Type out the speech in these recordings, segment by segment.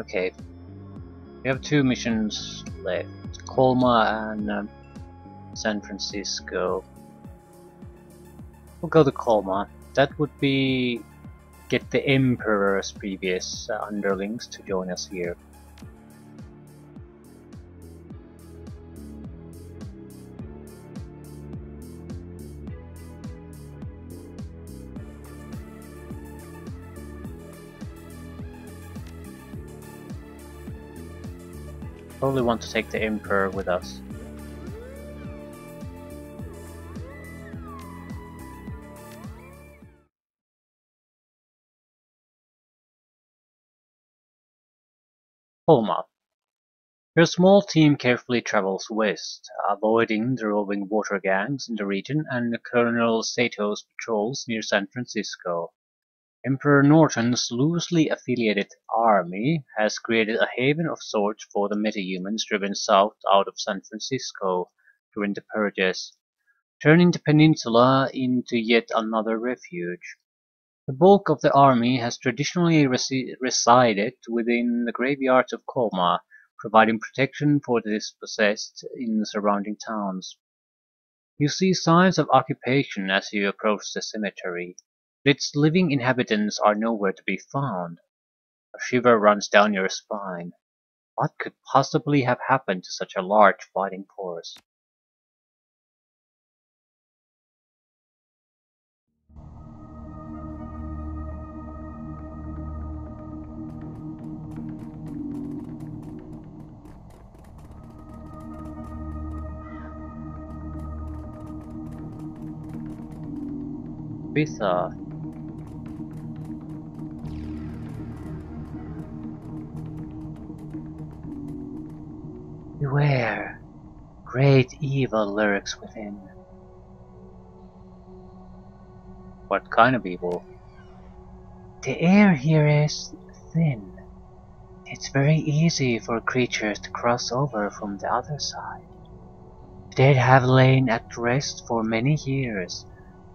Okay, we have 2 missions left, Colma and San Francisco. We'll go to Colma. That would be get the Emperor's previous underlings to join us here. Probably want to take the Emperor with us. Colma. Your small team carefully travels west, avoiding the roving water gangs in the region and Colonel Sato's patrols near San Francisco. Emperor Norton's loosely affiliated army has created a haven of sorts for the metahumans driven south out of San Francisco during the purges, turning the peninsula into yet another refuge. The bulk of the army has traditionally resided within the graveyards of Colma, providing protection for the dispossessed in surrounding towns. You see signs of occupation as you approach the cemetery. Its living inhabitants are nowhere to be found. A shiver runs down your spine. What could possibly have happened to such a large fighting force? Bitha. Beware, great evil lurks within. What kind of evil? The air here is thin. It's very easy for creatures to cross over from the other side. They have lain at rest for many years,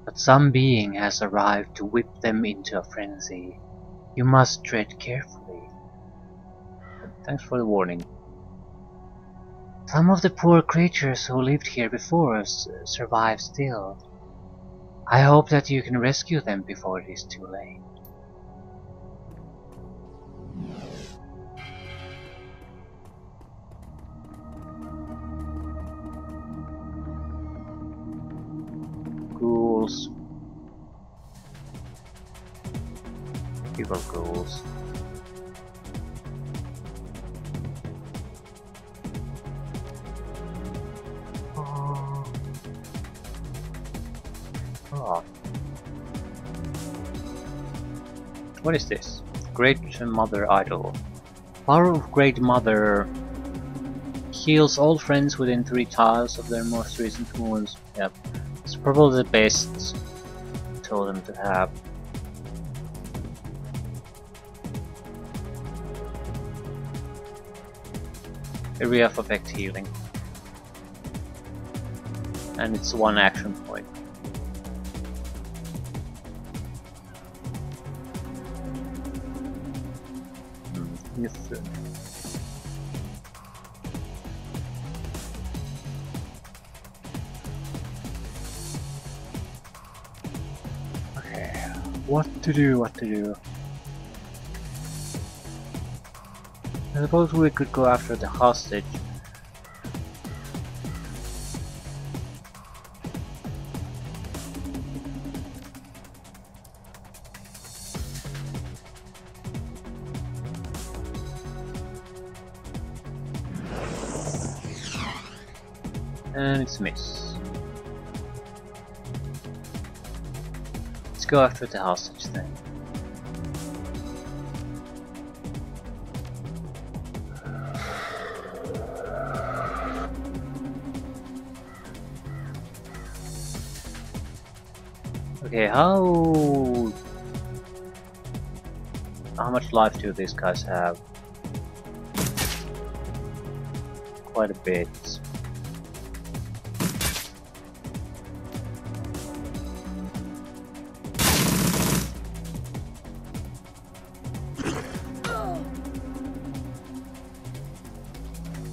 but some being has arrived to whip them into a frenzy. You must tread carefully. Thanks for the warning. Some of the poor creatures who lived here before us survive still. I hope that you can rescue them before it is too late. Ghouls. Evil ghouls. Oh. What is this? Great Mother Idol. Power of Great Mother heals all friends within 3 tiles of their most recent wounds. Yep. It's probably the best totem to have. Area of effect healing. And it's 1 action point. Yes. Okay, what to do? I suppose we could go after the hostage. And it's a miss. Let's go after the hostage then. Okay, how much life do these guys have? Quite a bit.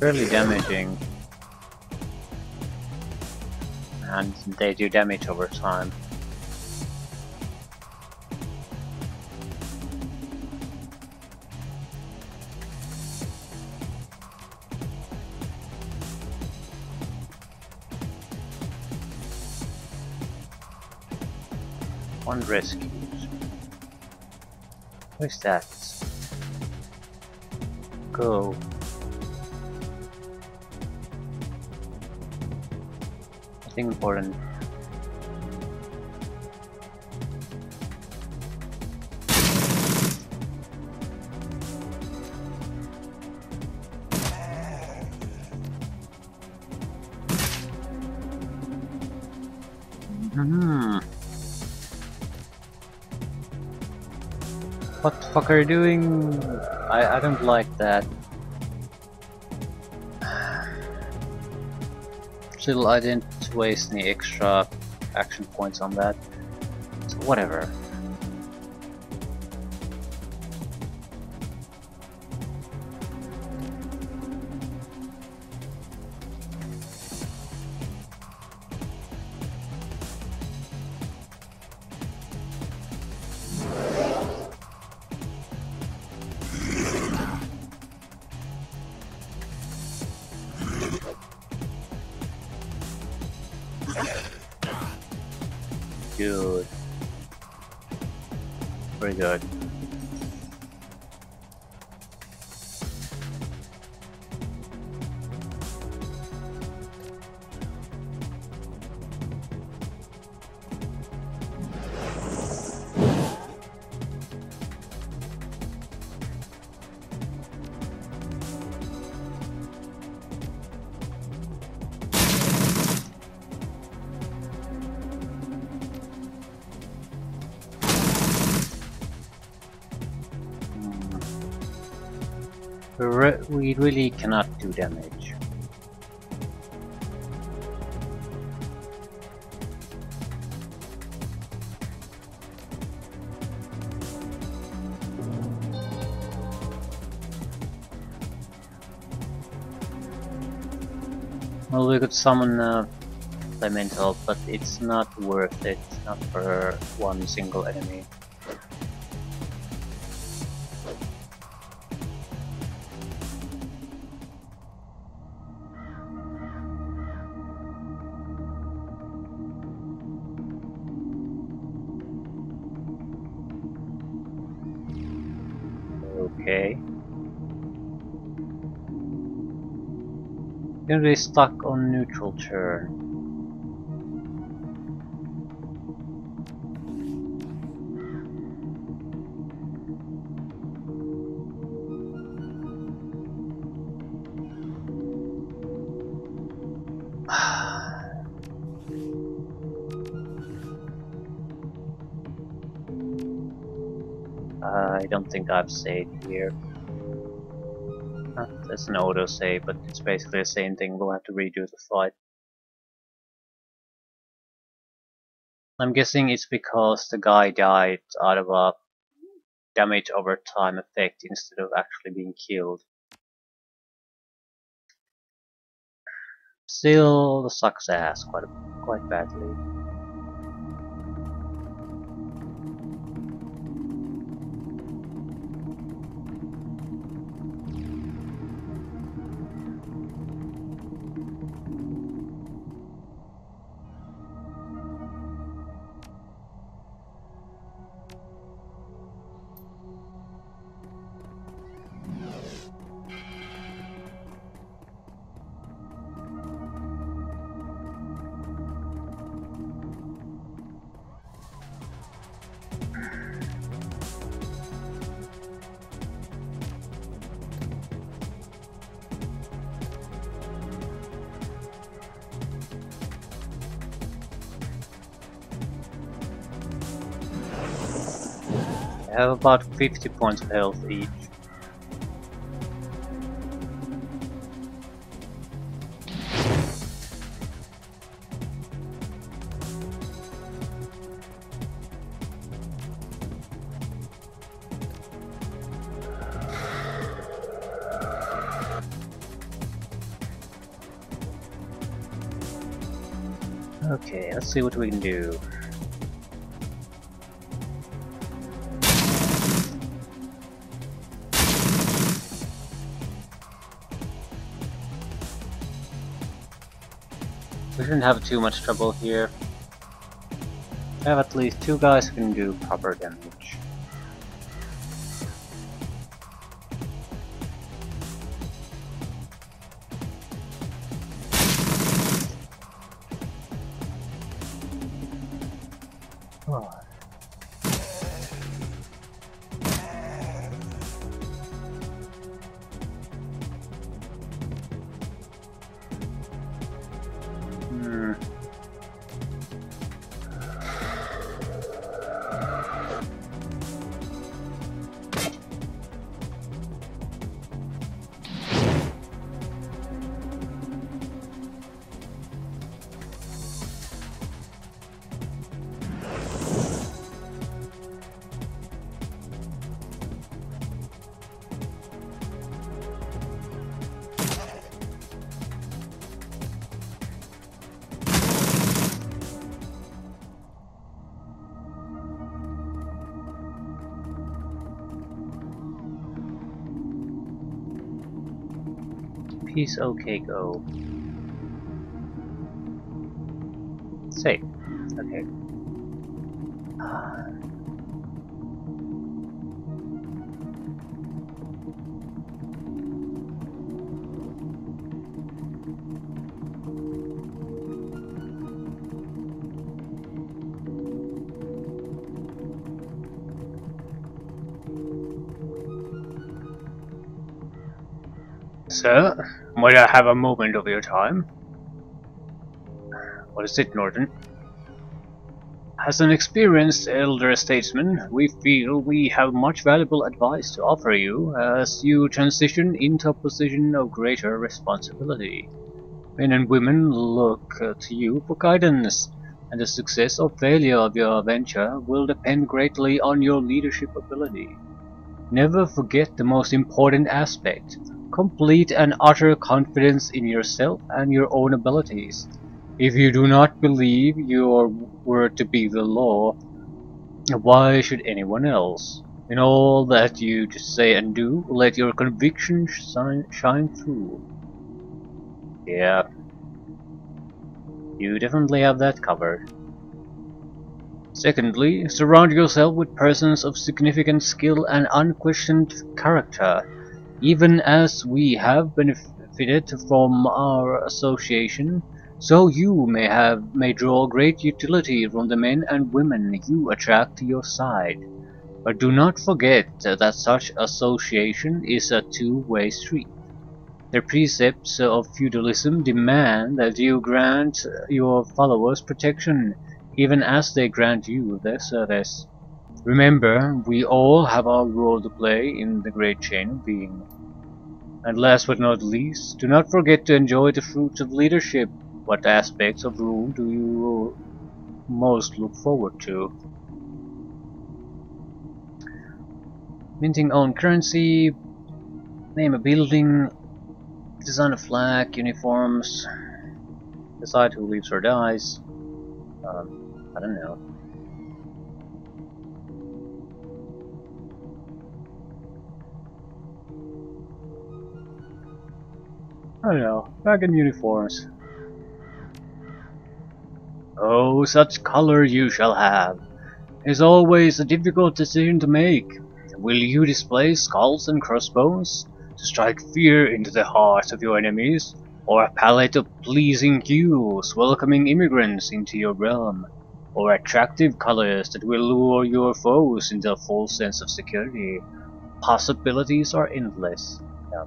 fairly damaging, and they do damage over time. One rescue. Where's that? Go. Nothing important. What the fuck are you doing? I don't like that. Still, I didn't waste any extra action points on that. So whatever. Good. Very good. We really cannot do damage. Well, we could summon Elemental, but it's not worth it, not for one single enemy. Okay. Gonna be stuck on neutral turn. I don't think I've saved here. That's an auto save, but it's basically the same thing. We'll have to redo the fight. I'm guessing it's because the guy died out of a damage over time effect instead of actually being killed. Still sucks ass quite badly. I have about 50 points of health each. Okay, let's see what we can do. We shouldn't have too much trouble here. I have at least 2 guys who can do proper damage. Oh. Hmm. Piece okay go. Safe. Okay. Sir, might I have a moment of your time? What is it, Norton? As an experienced elder statesman, we feel we have much valuable advice to offer you as you transition into a position of greater responsibility. Men and women look to you for guidance, and the success or failure of your venture will depend greatly on your leadership ability. Never forget the most important aspect: complete and utter confidence in yourself and your own abilities. If you do not believe your word to be the law, why should anyone else? In all that you say and do, let your conviction shine through. Yeah, you definitely have that covered. Secondly, surround yourself with persons of significant skill and unquestioned character. Even as we have benefited from our association, so you may draw great utility from the men and women you attract to your side. But do not forget that such association is a two-way street. The precepts of feudalism demand that you grant your followers protection, even as they grant you their service. Remember, we all have our role to play in the great chain of being. And last but not least, do not forget to enjoy the fruits of leadership. What aspects of rule do you most look forward to? Minting own currency, name a building, design a flag, uniforms, decide who lives or dies. I don't know. I don't know. Back in uniforms. Oh, such color you shall have. It's always a difficult decision to make. Will you display skulls and crossbones to strike fear into the hearts of your enemies, or a palette of pleasing hues welcoming immigrants into your realm, or attractive colors that will lure your foes into a false sense of security? Possibilities are endless. Yeah.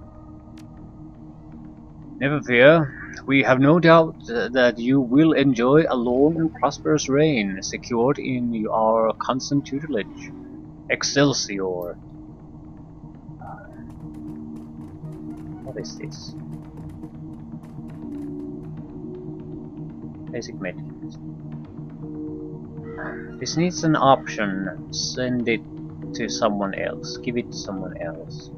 Never fear, we have no doubt that you will enjoy a long and prosperous reign, secured in our constant tutelage. Excelsior! What is this? Basic medkit. This needs an option. Send it to someone else. Give it to someone else.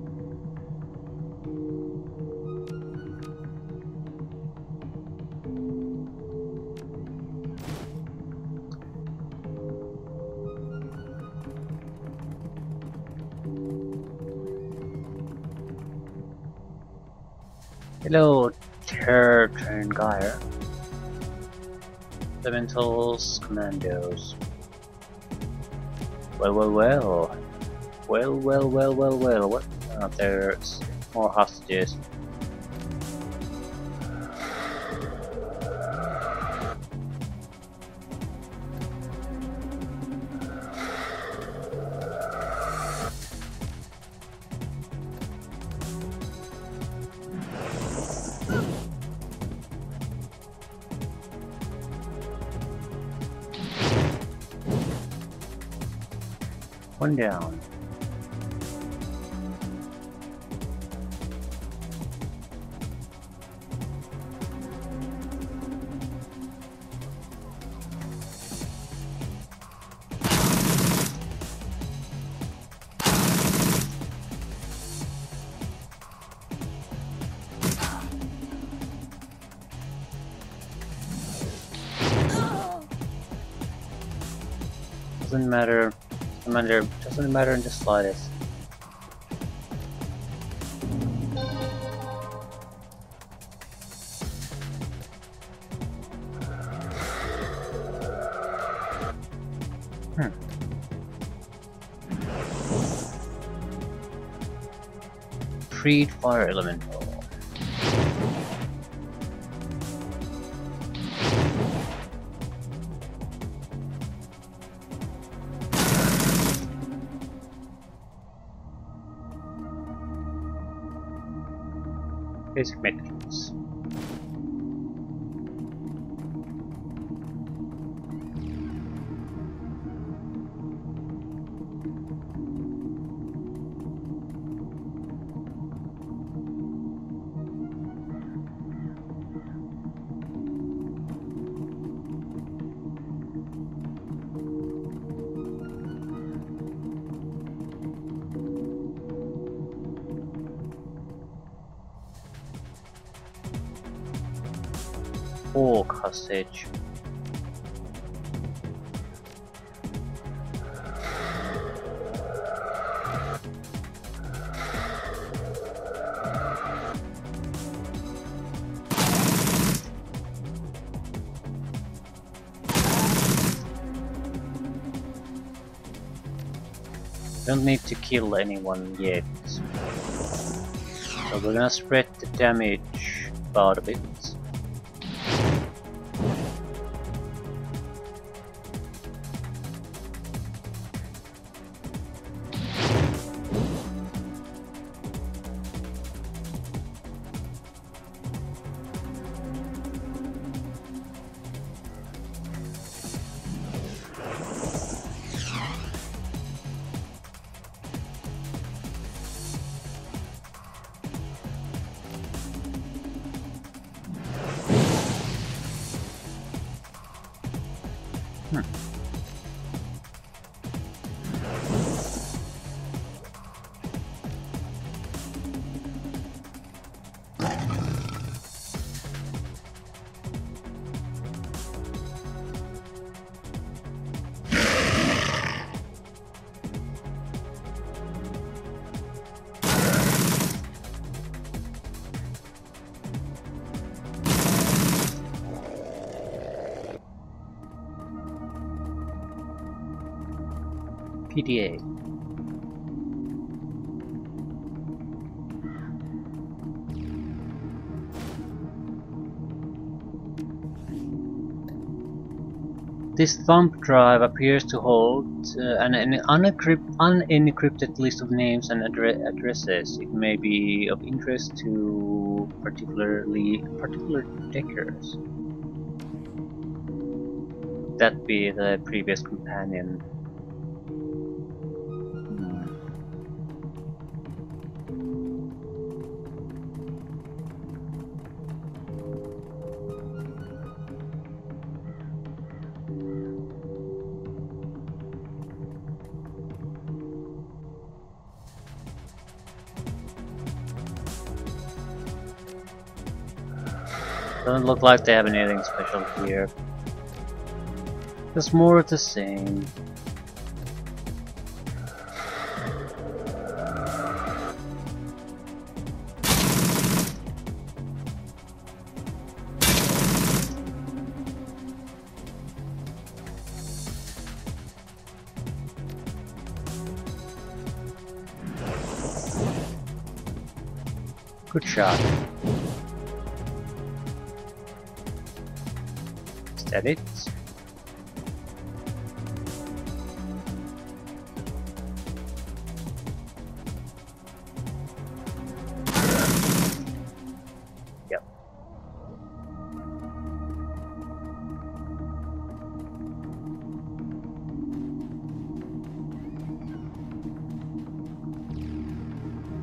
Hello, Turn Gyre. Elementals, Commandos. Well. What? There's more hostages. One down. Doesn't matter. Doesn't matter in the slightest. Freed Fire Elemental. Basic metrics. Orc hostage. Don't need to kill anyone yet. So we're gonna spread the damage about a bit. PDA. This thumb drive appears to hold an unencrypted list of names and addresses. It may be of interest to particular deckers. That be the previous companion. Doesn't look like they have anything special here. Just more of the same. Good shot. Is that it? Yep.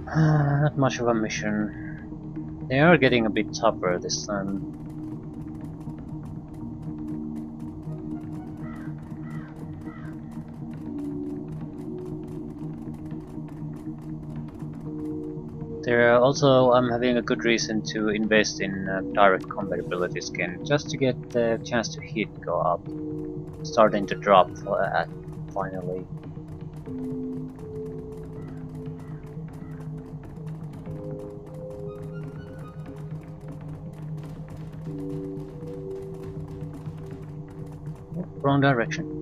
Not much of a mission. They are getting a bit tougher this time. I'm having a good reason to invest in direct combat ability skin, just to get the chance to hit go up. Starting to drop finally. Wrong direction.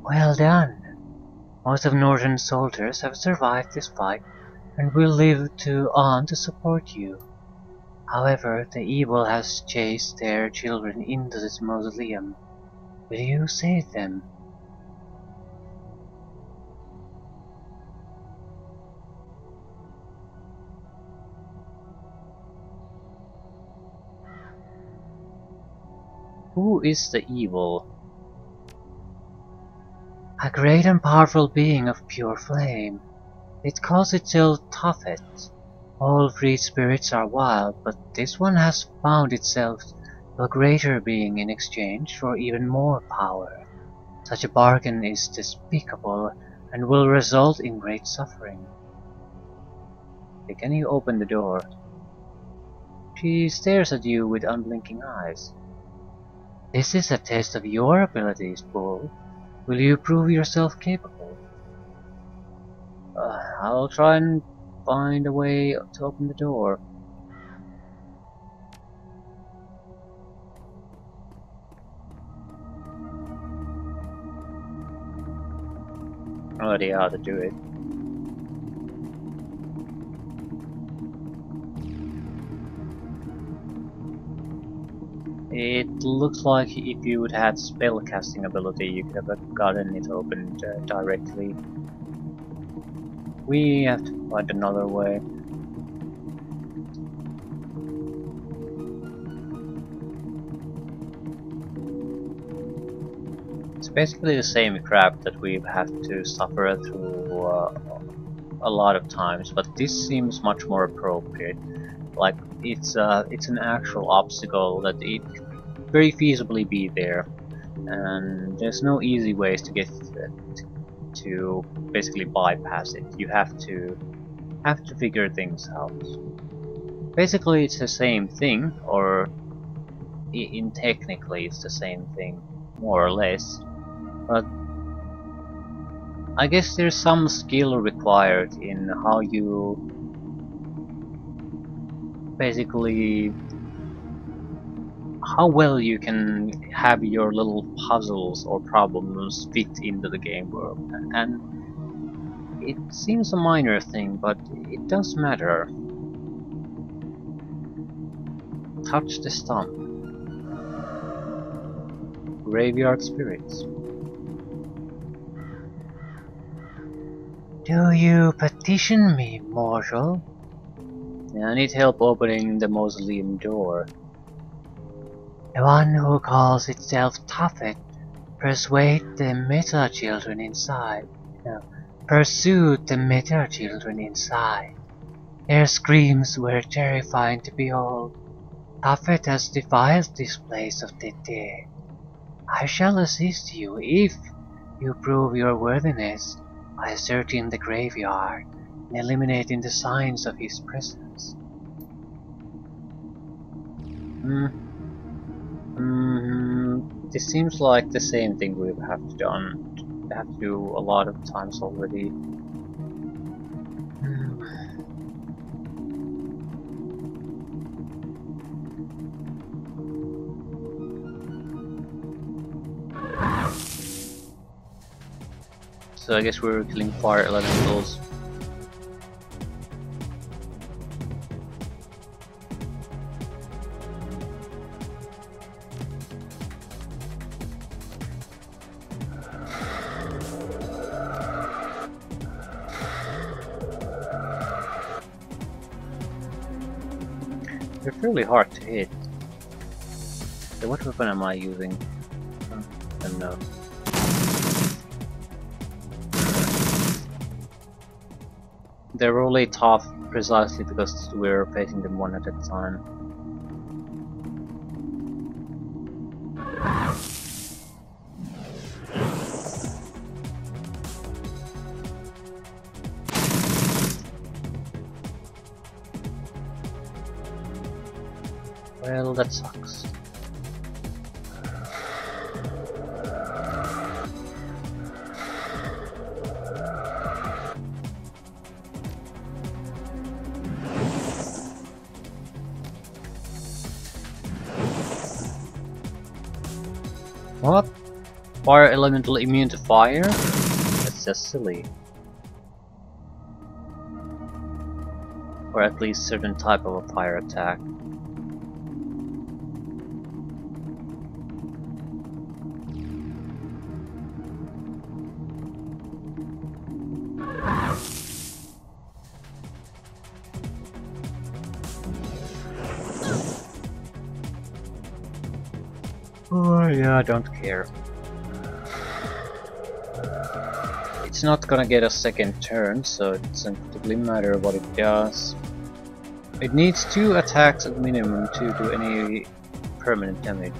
Well done. Most of Norton's soldiers have survived this fight and will live on to support you. However, the evil has chased their children into this mausoleum. Will you save them? Who is the evil? A great and powerful being of pure flame. It calls itself Tophet. All free spirits are wild, but this one has bound itself to a greater being in exchange for even more power. Such a bargain is despicable and will result in great suffering. Can you open the door? She stares at you with unblinking eyes. This is a test of your abilities, Bull. Will you prove yourself capable? I'll try and find a way to open the door. No idea how to do it. It looks like if you would had spell casting ability, you could have gotten it opened directly. We have to find another way. It's basically the same crap that we have to suffer through a lot of times, but this seems much more appropriate. Like it's an actual obstacle that it could very feasibly be there, and there's no easy ways to get to basically bypass it. You have to figure things out. Basically, it's the same thing, or in technically it's the same thing, more or less. But I guess there's some skill required in how you basically how well you can have your little puzzles or problems fit into the game world. And it seems a minor thing, but it does matter. Touch the stump. Graveyard spirits. Do you petition me, mortal? I need help opening the mausoleum door. The one who calls itself Tophet persuade the Meta children inside. No, pursued the Meta children inside. Their screams were terrifying to behold. Tophet has defiled this place of the dead. I shall assist you if you prove your worthiness by searching the graveyard and eliminating the signs of his presence. This seems like the same thing we have to do a lot of times already. So I guess we're killing fire elementals. They're fairly hard to hit. So what weapon am I using? I don't know. They're really tough precisely because we're facing them one at a time. Well, that sucks. What? Fire elemental immune to fire? That's just silly. Or at least certain type of a fire attack. Oh yeah, I don't care. It's not gonna get a second turn, so it doesn't particularly matter what it does. It needs 2 attacks at minimum to do any permanent damage.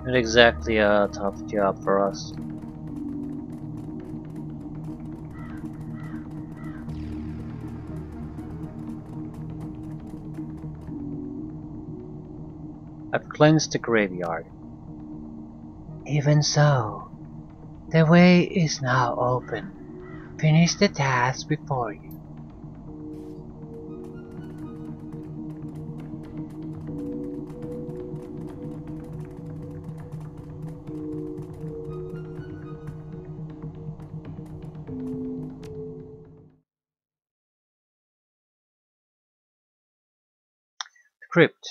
Not exactly a tough job for us. I've cleansed the graveyard. Even so, the way is now open. Finish the task before you. Crypt.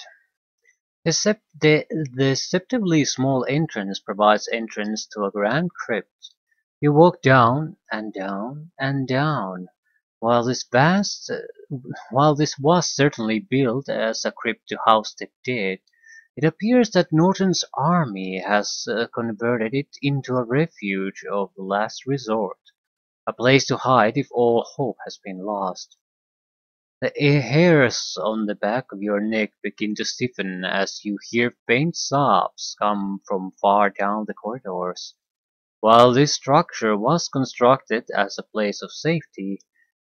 The deceptively small entrance provides entrance to a grand crypt. You walk down and down and down. While this was certainly built as a crypt to house the dead, it appears that Norton's army has converted it into a refuge of last resort, a place to hide if all hope has been lost. The hairs on the back of your neck begin to stiffen as you hear faint sobs come from far down the corridors. While this structure was constructed as a place of safety,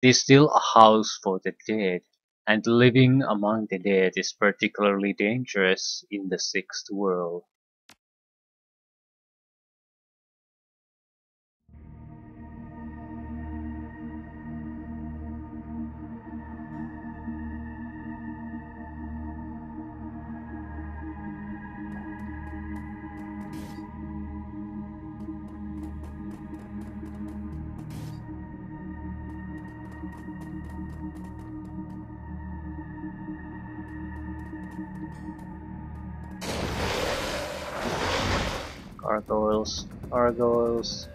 it is still a house for the dead, and living among the dead is particularly dangerous in the Sixth World. Gargoyles, gargoyles.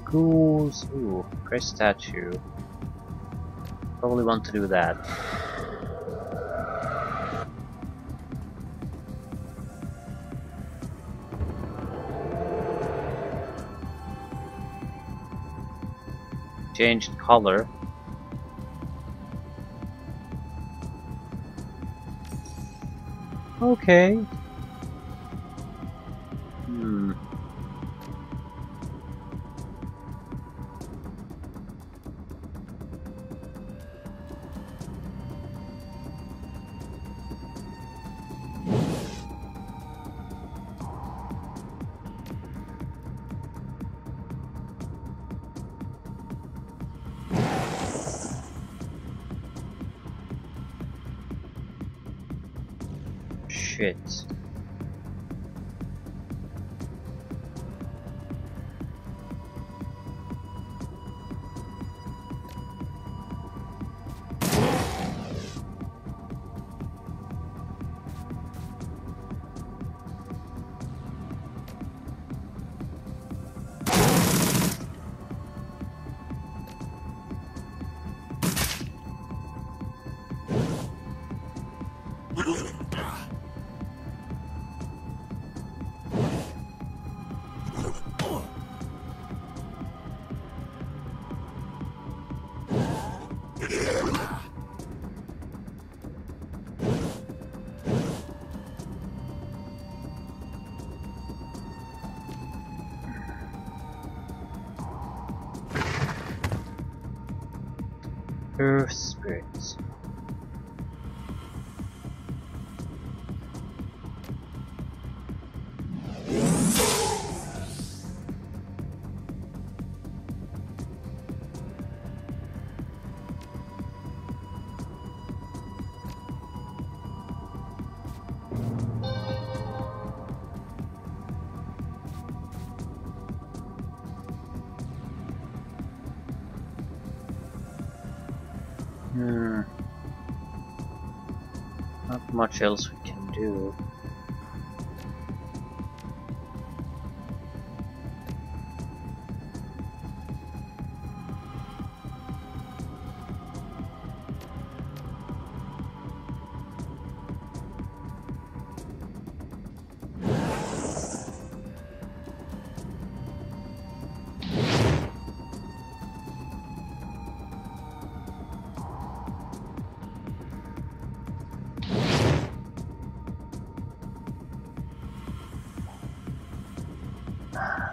Ghouls. Ooh, press statue. Probably want to do that. Changed color. Okay. Hmm. Shit. Earth spirits. Not much else we can do.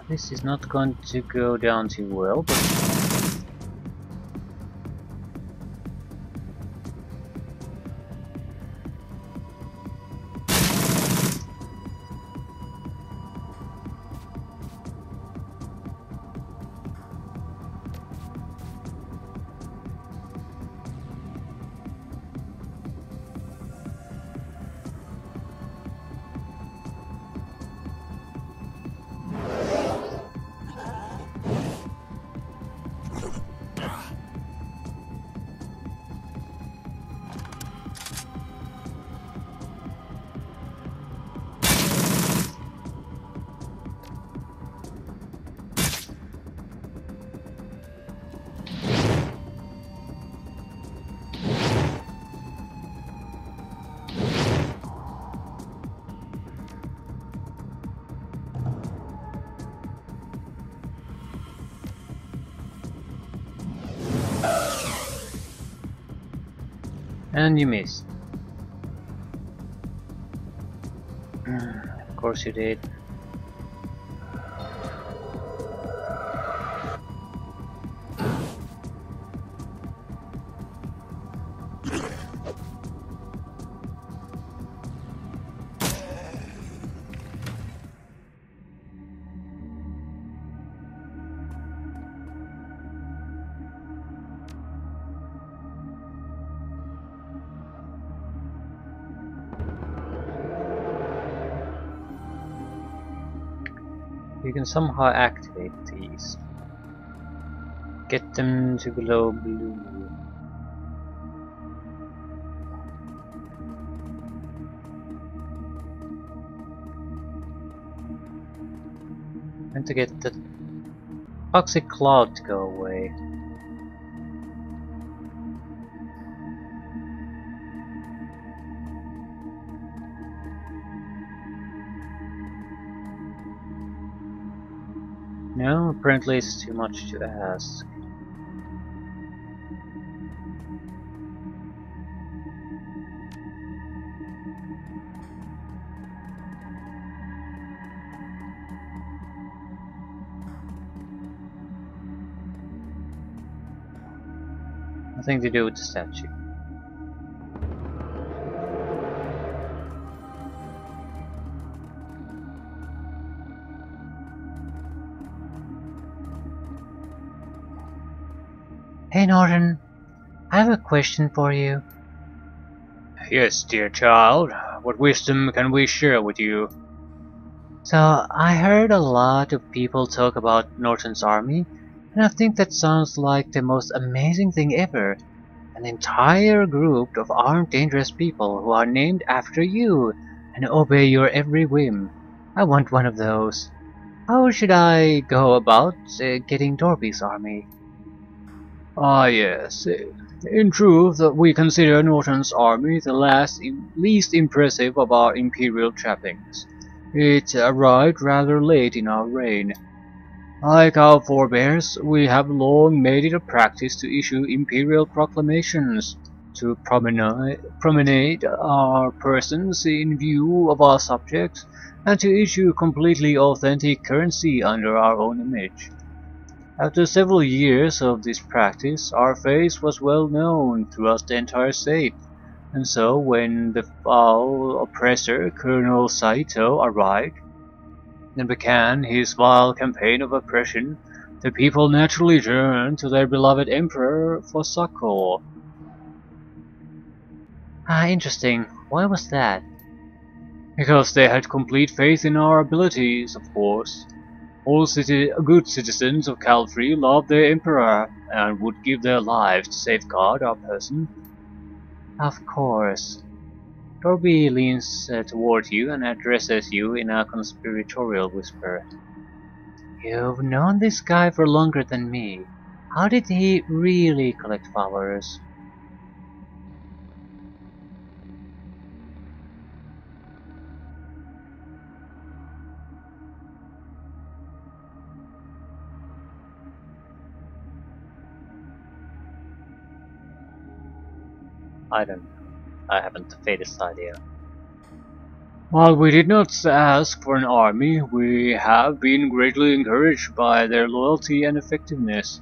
This is not going to go down too well, but and you missed. Of course you did. You can somehow activate these. Get them to glow blue. And to get the toxic cloud to go away. No, apparently it's too much to ask. Nothing to do with the statue. Hey Norton, I have a question for you. Yes, dear child. What wisdom can we share with you? So, I heard a lot of people talk about Norton's army, and I think that sounds like the most amazing thing ever. An entire group of armed dangerous people who are named after you and obey your every whim. I want one of those. How should I go about getting Dorby's army? Ah yes, in truth we consider Norton's army the least impressive of our imperial trappings. It arrived rather late in our reign. Like our forebears, we have long made it a practice to issue imperial proclamations, to promenade our persons in view of our subjects, and to issue completely authentic currency under our own image. After several years of this practice, our face was well known throughout the entire state, and so when the foul oppressor Colonel Saito arrived and began his vile campaign of oppression, the people naturally turned to their beloved emperor for succor. Ah, interesting. Why was that? Because they had complete faith in our abilities, of course. All good citizens of Calfrey loved their emperor, and would give their lives to safeguard our person. Of course. Dorby leans toward you and addresses you in a conspiratorial whisper. You've known this guy for longer than me. How did he really collect followers? I don't know. I haven't the faintest idea. While we did not ask for an army, we have been greatly encouraged by their loyalty and effectiveness.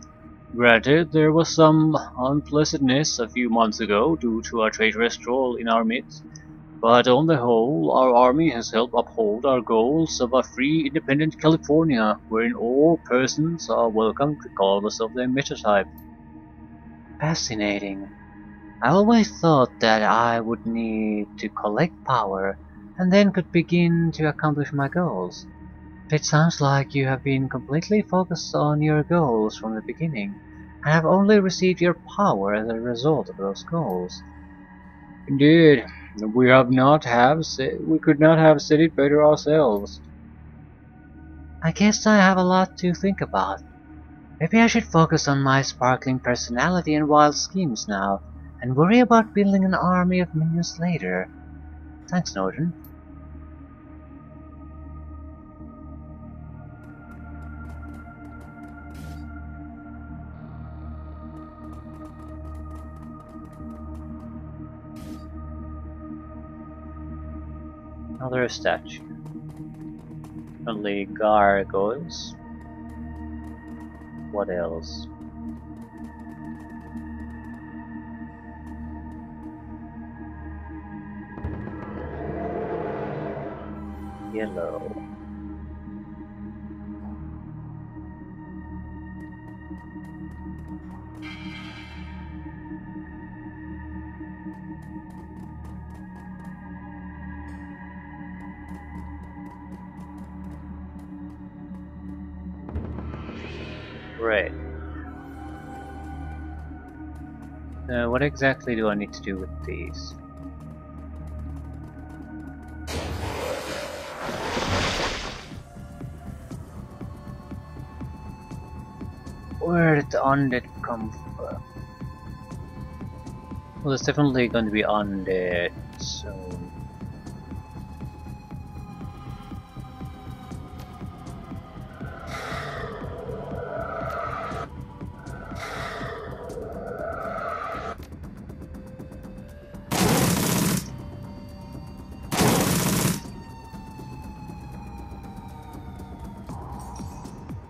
Granted, there was some unpleasantness a few months ago due to a traitorous troll in our midst, but on the whole, our army has helped uphold our goals of a free, independent California, wherein all persons are welcome regardless of their metatype. Fascinating. I always thought that I would need to collect power, and then could begin to accomplish my goals. It sounds like you have been completely focused on your goals from the beginning, and have only received your power as a result of those goals. Indeed, we could not have said it better ourselves. I guess I have a lot to think about. Maybe I should focus on my sparkling personality and wild schemes now, and worry about building an army of minions later. Thanks, Norton. Another statue. Only gargoyles. What else? Yellow. Red. What exactly do I need to do with these? Where did the undead come from? Well, it's definitely going to be undead soon.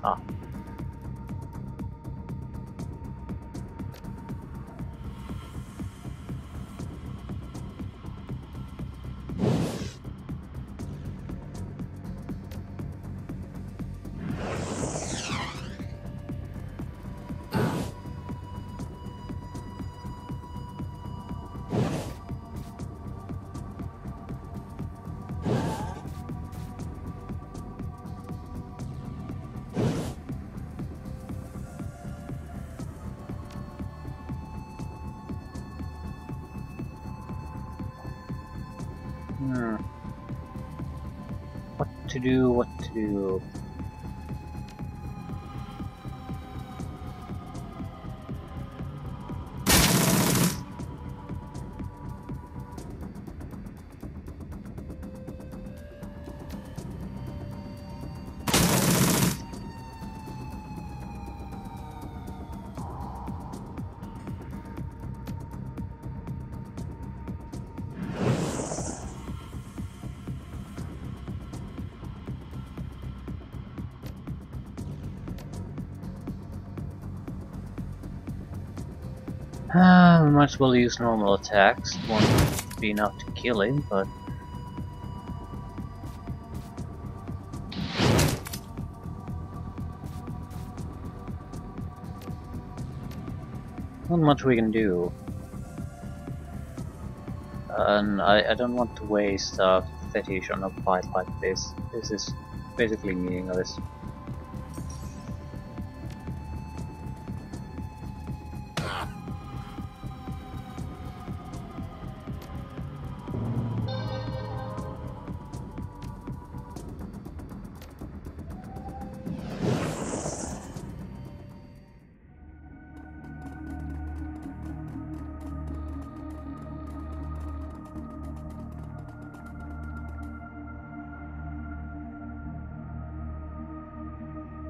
Ah. What to do, what to do. We might as well use normal attacks. Won't be enough to kill him, but not much we can do. And I don't want to waste a fetish on a fight like this. This is basically meaningless.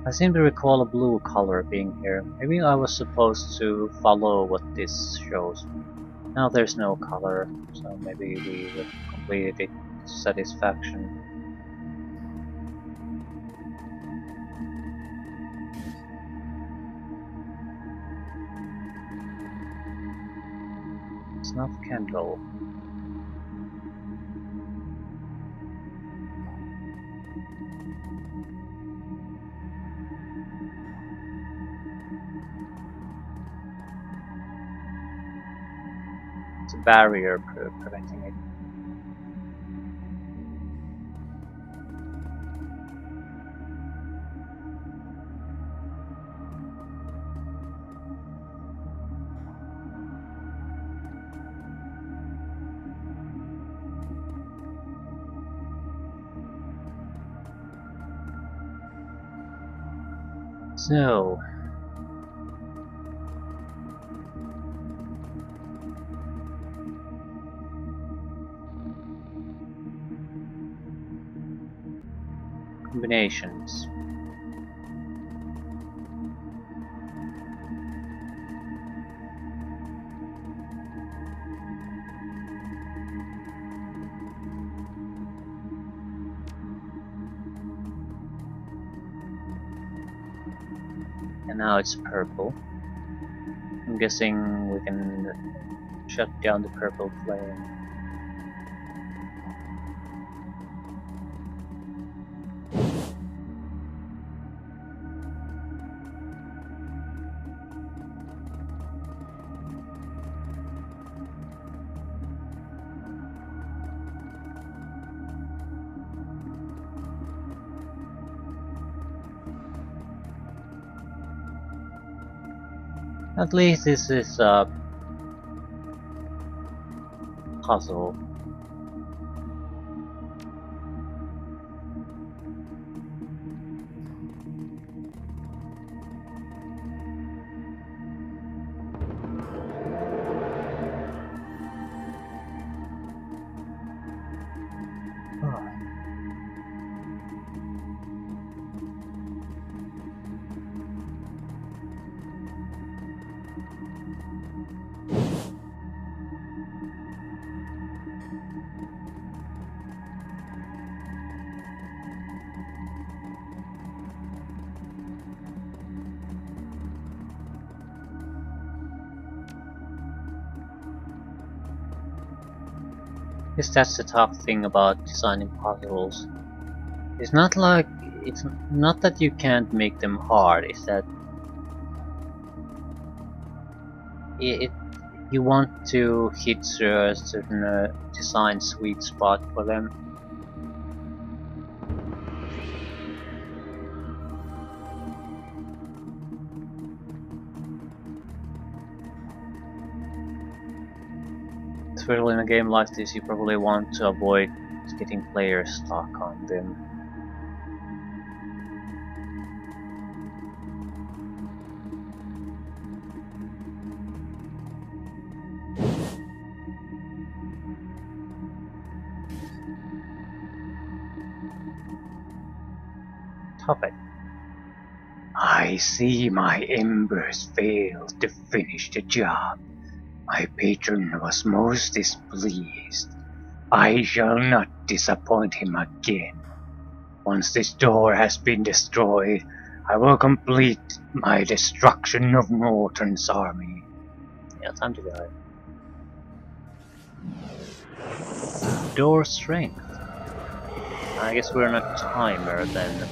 I seem to recall a blue color being here. Maybe I was supposed to follow what this shows. Now there's no color, so maybe we will complete it to satisfaction. Snuff candle. It's a barrier preventing it. So, combinations. And now it's purple. I'm guessing we can shut down the purple flame. At least this is a puzzle. guess that's the tough thing about designing puzzles. It's not like it's not that you can't make them hard. It's that it you want to hit a certain design sweet spot for them. Especially in a game like this, you probably want to avoid getting players stuck on them. Topic. I see my embers failed to finish the job. My patron was most displeased. I shall not disappoint him again. Once this door has been destroyed, I will complete my destruction of Norton's army. Yeah, time to die. Door strength. I guess we're on a timer then.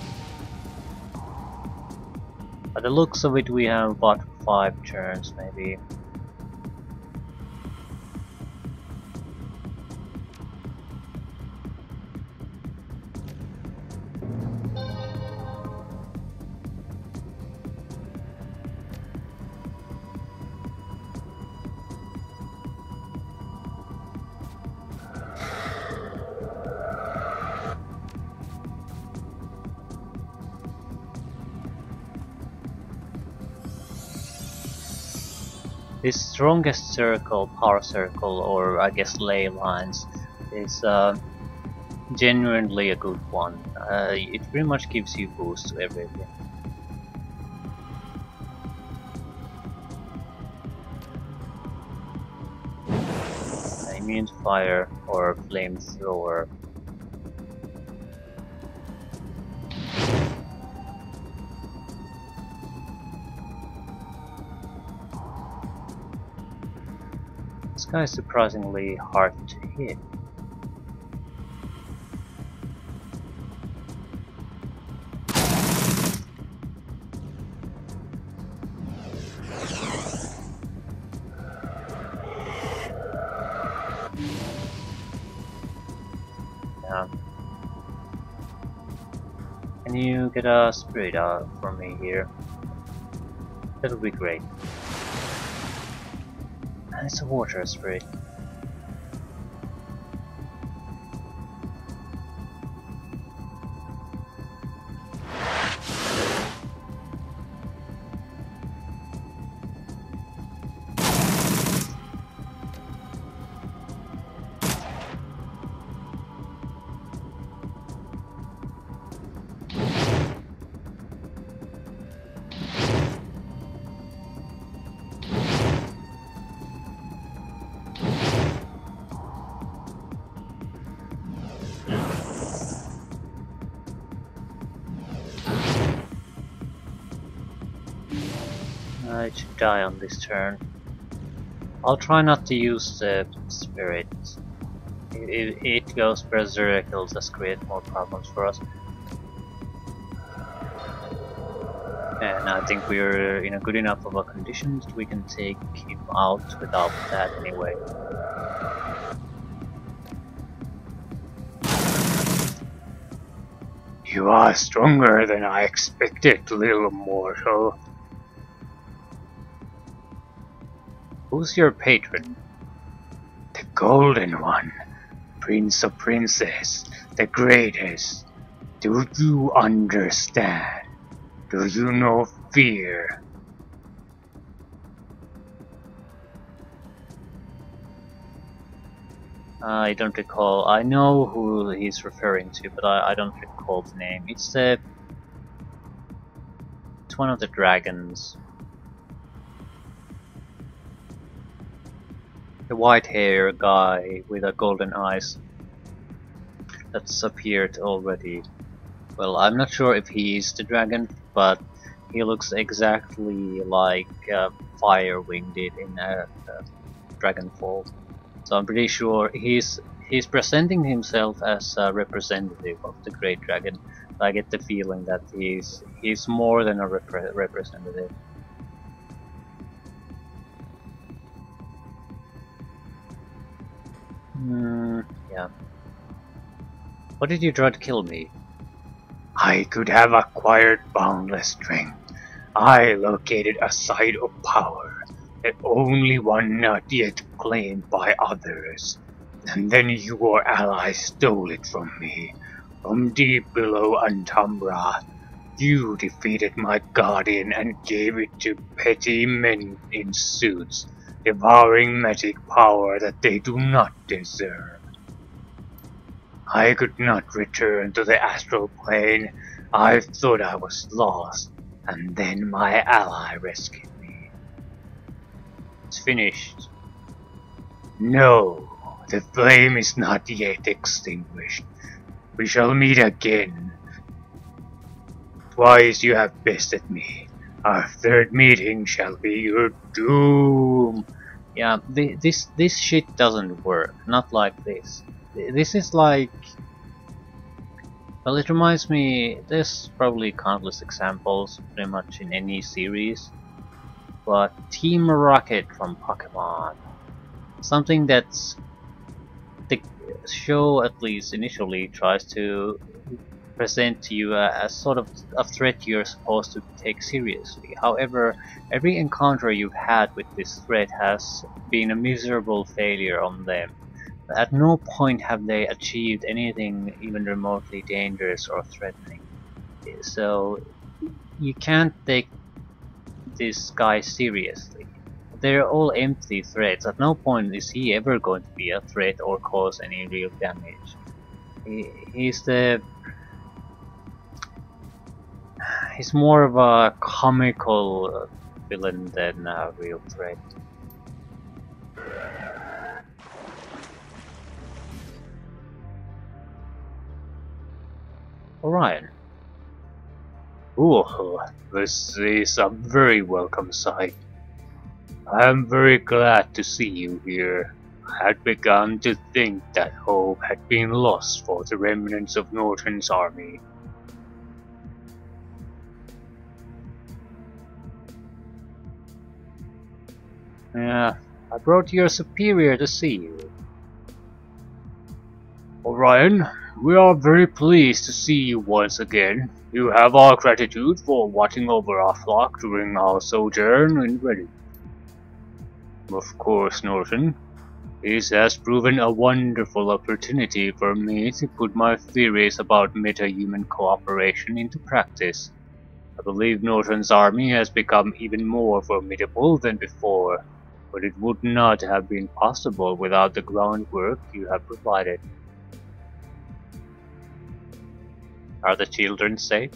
By the looks of it, we have about 5 turns maybe. This strongest circle, power circle, or I guess ley lines, is genuinely a good one. It pretty much gives you boost to everything. Immune to fire or flamethrower. This guy is surprisingly hard to hit. Yeah. Can you get a spirit out for me here? That would be great. And it's a water spirit. It should die on this turn. I'll try not to use the spirit. It goes berserk, it'll just create more problems for us. And I think we're in a good enough of a condition that we can take him out without that anyway. You are stronger than I expected, little mortal. Who's your patron? The Golden One, Prince of Princes, the greatest. Do you understand? Do you know fear? I don't recall. I know who he's referring to, but I don't recall the name. It's one of the dragons. The white hair guy with a golden eyes that's appeared already. Well, I'm not sure if he is the dragon, but he looks exactly like Firewing did in Dragonfall. So I'm pretty sure he's he's presenting himself as a representative of the Great Dragon. I get the feeling that he's more than a representative. Yeah. What did you try to kill me? I could have acquired boundless strength. I located a site of power, the only one not yet claimed by others. And then your ally stole it from me. From deep below Antumbra, you defeated my guardian and gave it to petty men in suits, devouring magic power that they do not deserve. I could not return to the astral plane. I thought I was lost, and then my ally rescued me. It's finished. No, the flame is not yet extinguished. We shall meet again. Twice you have bested me. Our third meeting shall be your doom. Yeah, this shit doesn't work. Not like this. This is like... Well, it reminds me... There's probably countless examples, pretty much in any series. But Team Rocket from Pokemon. Something that's... The show, at least initially, tries to present to you as sort of a threat you're supposed to take seriously. However, every encounter you've had with this threat has been a miserable failure on them. At no point have they achieved anything even remotely dangerous or threatening. So you can't take this guy seriously. They're all empty threats. At no point is he ever going to be a threat or cause any real damage. He's more of a comical villain than a real threat. Orion. Ooh, this is a very welcome sight. I am very glad to see you here. I had begun to think that hope had been lost for the remnants of Norton's army. Yeah, I brought your superior to see you. Orion, we are very pleased to see you once again. You have our gratitude for watching over our flock during our sojourn in Reddit. Of course, Norton. This has proven a wonderful opportunity for me to put my theories about meta-human cooperation into practice. I believe Norton's army has become even more formidable than before, but it would not have been possible without the groundwork you have provided. Are the children safe?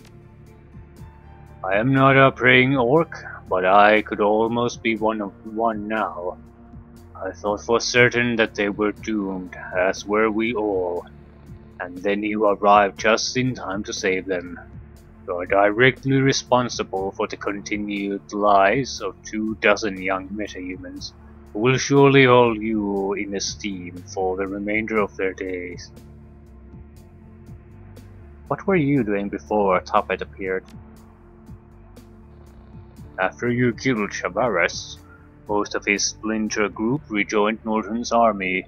I am not a praying orc, but I could almost be one now. I thought for certain that they were doomed, as were we all. And then you arrived just in time to save them. You are directly responsible for the continued lives of 24 young metahumans, who will surely hold you in esteem for the remainder of their days. What were you doing before Toppet appeared? After you killed Shavaras, most of his splinter group rejoined Norton's army.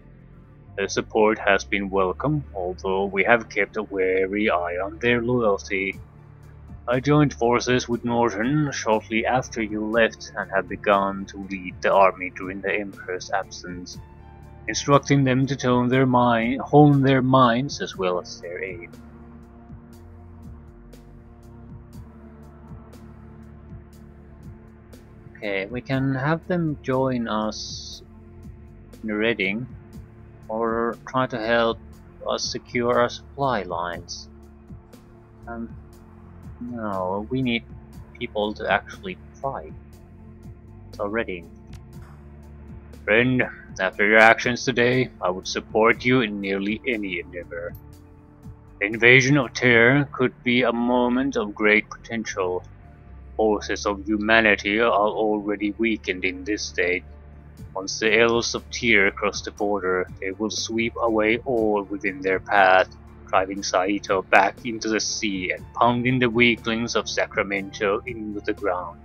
Their support has been welcome, although we have kept a wary eye on their loyalty. I joined forces with Norton shortly after you left and have begun to lead the army during the Emperor's absence, instructing them to hone their minds as well as their aim. Okay, we can have them join us in Reading, or try to help us secure our supply lines. No, we need people to actually fight. So Reading. Friend, after your actions today, I would support you in nearly any endeavor. The invasion of Terra could be a moment of great potential. Forces of humanity are already weakened in this state, Once the elves of Tyr cross the border, they will sweep away all within their path, driving Saito back into the sea and pounding the weaklings of Sacramento into the ground.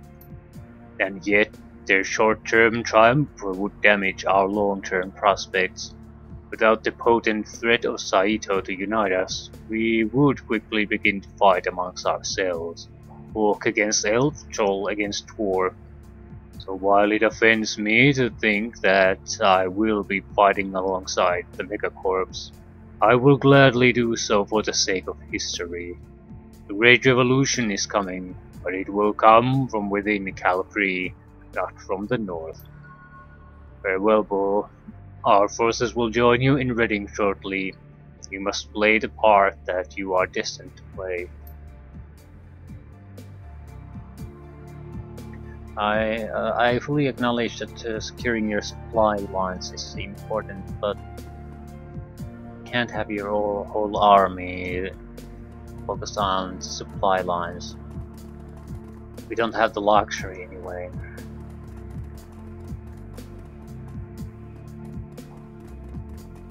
And yet, their short-term triumph would damage our long-term prospects. Without the potent threat of Saito to unite us, we would quickly begin to fight amongst ourselves. Orc against elf, troll against dwarf. So while it offends me to think that I will be fighting alongside the Megacorps, I will gladly do so for the sake of history. The Great Revolution is coming, but it will come from within Calfree, not from the north. Farewell, Bo. Our forces will join you in Reading shortly. You must play the part that you are destined to play. I fully acknowledge that securing your supply lines is important, but you can't have your whole army focused on supply lines. We don't have the luxury anyway.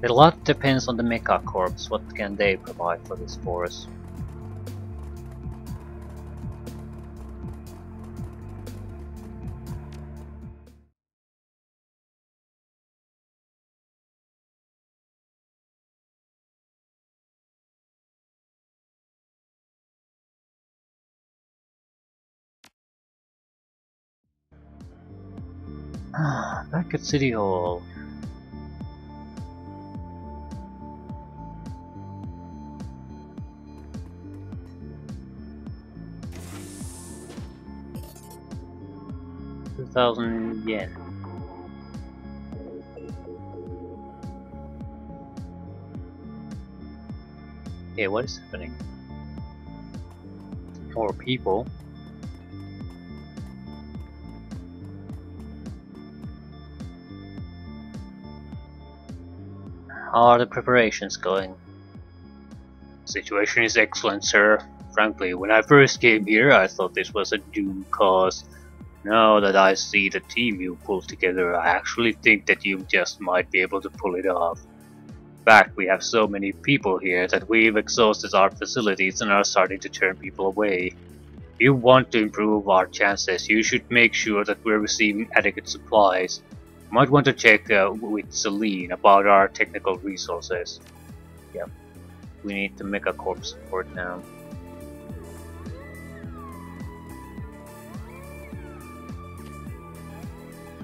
A lot depends on the Mecha Corps, what can they provide for this force. Back at City Hall. $2,000 yen. Okay, what is happening? More people. How are the preparations going? Situation is excellent, sir. Frankly, when I first came here, I thought this was a doomed cause. Now that I see the team you pulled together, I actually think that you just might be able to pull it off. In fact, we have so many people here that we've exhausted our facilities and are starting to turn people away. If you want to improve our chances, you should make sure that we're receiving adequate supplies. You might want to check with Celine about our technical resources. Yep, we need the Megacorp support now.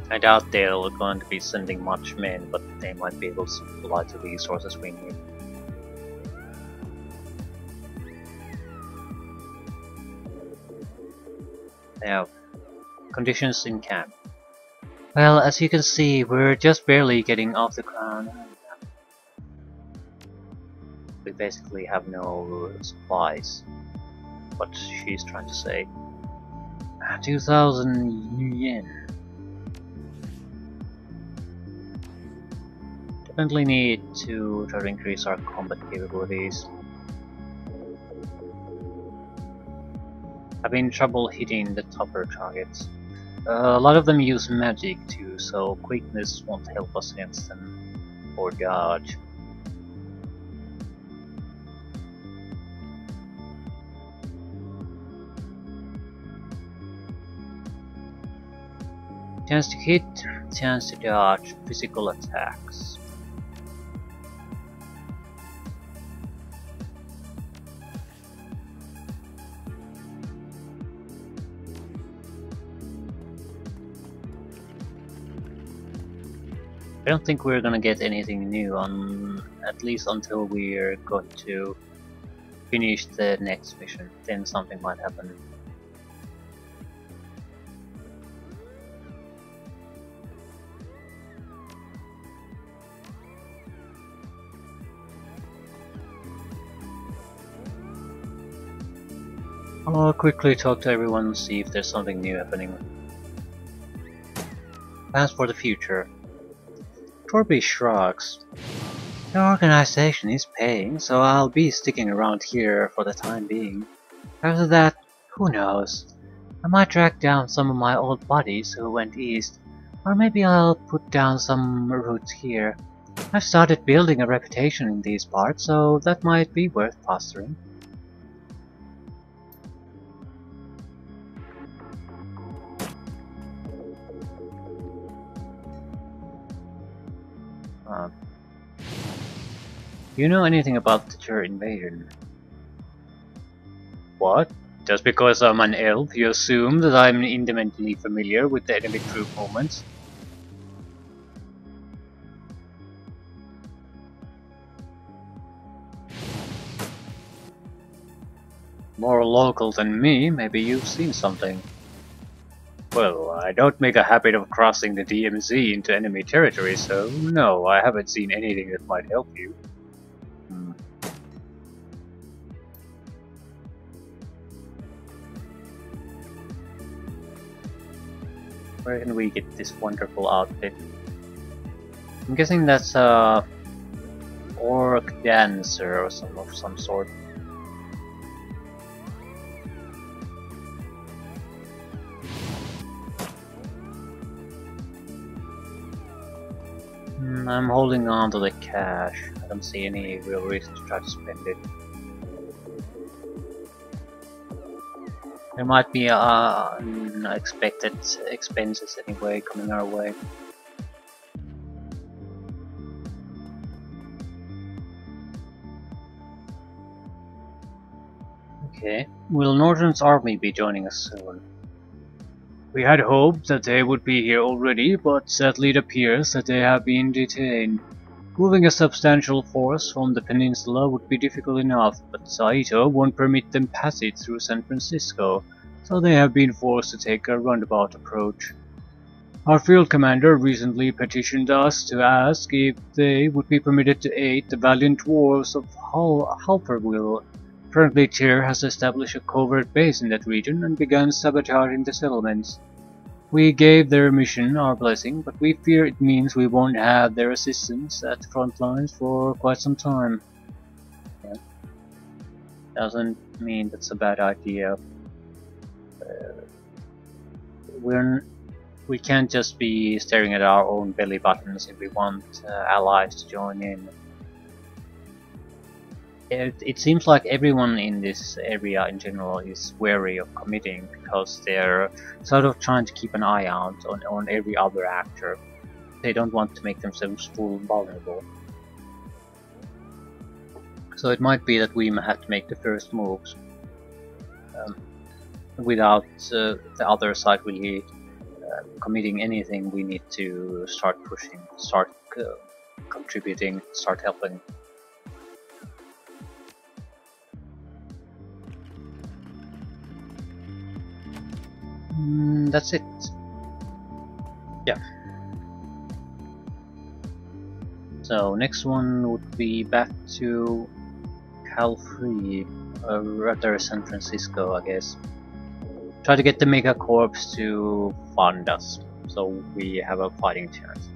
I doubt they're going to be sending much men, but they might be able to supply the resources we need. Now, conditions in camp. Well, as you can see, we're just barely getting off the ground. We basically have no supplies. What she's trying to say. 2,000 yen. Definitely need to try to increase our combat capabilities. Having trouble hitting the tougher targets. A lot of them use magic too, so quickness won't help us against them, or dodge. Chance to hit, chance to dodge, physical attacks. I don't think we're gonna get anything new on, at least until we're going to finish the next mission. Then something might happen. I'll quickly talk to everyone, see if there's something new happening. Plans for the future. Torby shrugs. The organization is paying, so I'll be sticking around here for the time being. After that, who knows? I might track down some of my old buddies who went east. Or maybe I'll put down some roots here. I've started building a reputation in these parts, so that might be worth fostering. Do you know anything about the Tur invasion? What? Just because I'm an elf, you assume that I'm intimately familiar with the enemy troop movements? More local than me, maybe you've seen something. Well, I don't make a habit of crossing the DMZ into enemy territory, so no, I haven't seen anything that might help you. Where can we get this wonderful outfit? I'm guessing that's a orc dancer or some sort. I'm holding on to the cash. I don't see any real reason to try to spend it. There might be unexpected expenses anyway coming our way. Okay, will Norton's army be joining us soon? We had hoped that they would be here already, but sadly it appears that they have been detained. Moving a substantial force from the peninsula would be difficult enough, but Saito won't permit them passage through San Francisco, so they have been forced to take a roundabout approach. Our field commander recently petitioned us to ask if they would be permitted to aid the valiant dwarves of Halperville. Currently, Tyr has established a covert base in that region and begun sabotaging the settlements. We gave their mission our blessing, but we fear it means we won't have their assistance at the front lines for quite some time. Yeah. Doesn't mean that's a bad idea. We can't just be staring at our own belly buttons if we want allies to join in. It seems like everyone in this area in general is wary of committing because they're sort of trying to keep an eye out on every other actor. They don't want to make themselves full vulnerable. So it might be that we have to make the first moves. Without the other side really committing anything, we need to start pushing, start contributing, start helping. That's it. Yeah. So next one would be back to Calfree, or rather San Francisco, I guess. Try to get the Mega Corps to fund us, so we have a fighting chance.